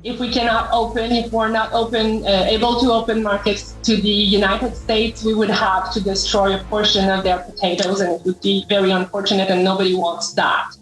if we're not able to open markets to the United States, we would have to destroy a portion of their potatoes, and it would be very unfortunate, and nobody wants that.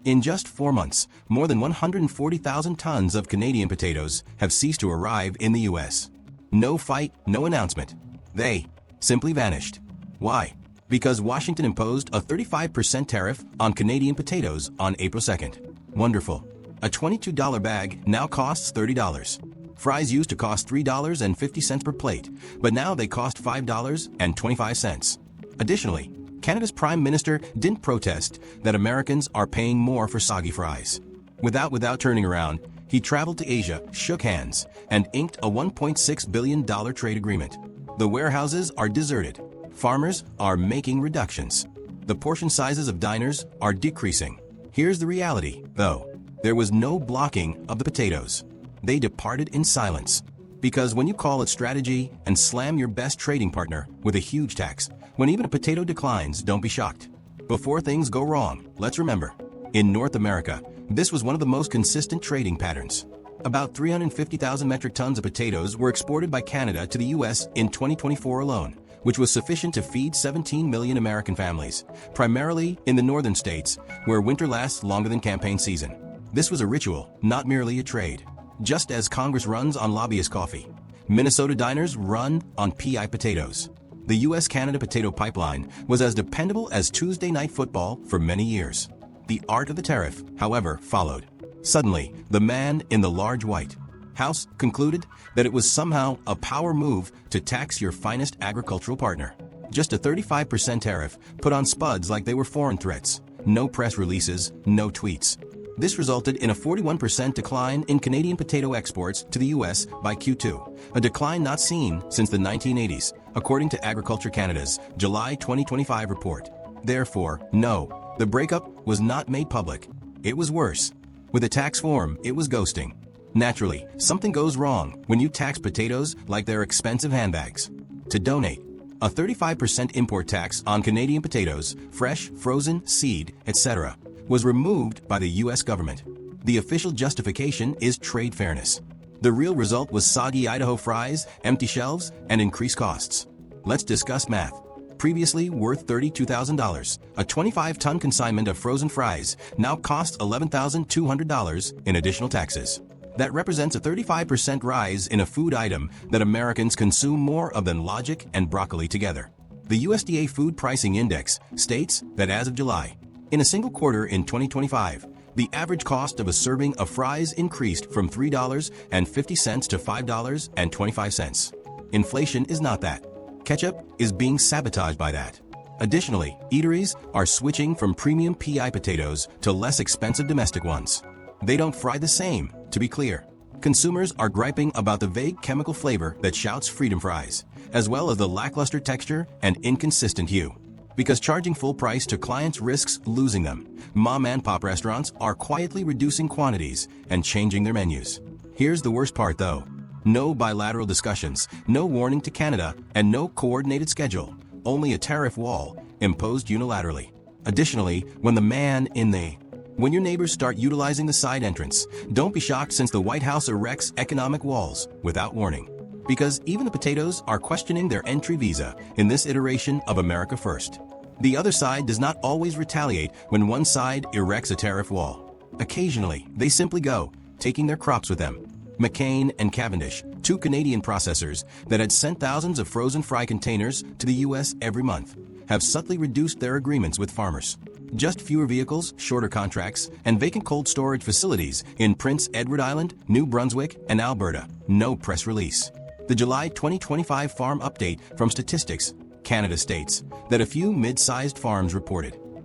In just 4 months, more than 140,000 tons of Canadian potatoes have ceased to arrive in the U.S. No fight, no announcement. They simply vanished. Why? Because Washington imposed a 35% tariff on Canadian potatoes on April 2nd. Wonderful. A $22 bag now costs $30. Fries used to cost $3.50 per plate, but now they cost $5.25. Additionally, Canada's Prime Minister didn't protest that Americans are paying more for soggy fries. Without turning around, he traveled to Asia, shook hands, and inked a $1.6 billion trade agreement. The warehouses are deserted. Farmers are making reductions. The portion sizes of diners are decreasing. Here's the reality, though. There was no blocking of the potatoes. They departed in silence. Because when you call it strategy and slam your best trading partner with a huge tax, when even a potato declines, don't be shocked. Before things go wrong, let's remember, in North America, this was one of the most consistent trading patterns. About 350,000 metric tons of potatoes were exported by Canada to the U.S. in 2024 alone, which was sufficient to feed 17 million American families, primarily in the northern states, where winter lasts longer than campaign season. This was a ritual, not merely a trade. Just as Congress runs on lobbyist coffee, Minnesota diners run on PI potatoes. The U.S.-Canada potato pipeline was as dependable as Tuesday night football for many years. The art of the tariff, however, followed. Suddenly, the man in the large white house concluded that it was somehow a power move to tax your finest agricultural partner. Just a 35% tariff put on spuds like they were foreign threats. No press releases, no tweets. This resulted in a 41% decline in Canadian potato exports to the U.S. by Q2, a decline not seen since the 1980s, according to Agriculture Canada's July 2025 report. Therefore, no, the breakup was not made public. It was worse. With a tax form, it was ghosting. Naturally, something goes wrong when you tax potatoes like they're expensive handbags. To donate, a 35% import tax on Canadian potatoes, fresh, frozen, seed, etc., was removed by the U.S. government. The official justification is trade fairness. The real result was soggy Idaho fries, empty shelves, and increased costs. Let's discuss math. Previously worth $32,000, a 25-ton consignment of frozen fries now costs $11,200 in additional taxes. That represents a 35% rise in a food item that Americans consume more of than logic and broccoli together. The USDA Food Pricing Index states that as of July, in a single quarter in 2025, the average cost of a serving of fries increased from $3.50 to $5.25. Inflation is not that. Ketchup is being sabotaged by that. Additionally, eateries are switching from premium PI potatoes to less expensive domestic ones. They don't fry the same, to be clear. Consumers are griping about the vague chemical flavor that shouts freedom fries, as well as the lackluster texture and inconsistent hue. Because charging full price to clients risks losing them, mom and pop restaurants are quietly reducing quantities and changing their menus. Here's the worst part though. No bilateral discussions, no warning to Canada, and no coordinated schedule. Only a tariff wall imposed unilaterally. Additionally, when your neighbors start utilizing the side entrance, don't be shocked since the White House erects economic walls without warning. Because even the potatoes are questioning their entry visa in this iteration of America First. The other side does not always retaliate when one side erects a tariff wall. Occasionally, they simply go, taking their crops with them. McCain and Cavendish, two Canadian processors that had sent thousands of frozen fry containers to the U.S. every month, have subtly reduced their agreements with farmers. Just fewer vehicles, shorter contracts, and vacant cold storage facilities in Prince Edward Island, New Brunswick, and Alberta. No press release. The July 2025 farm update from Statistics Canada states that a few mid-sized farms reported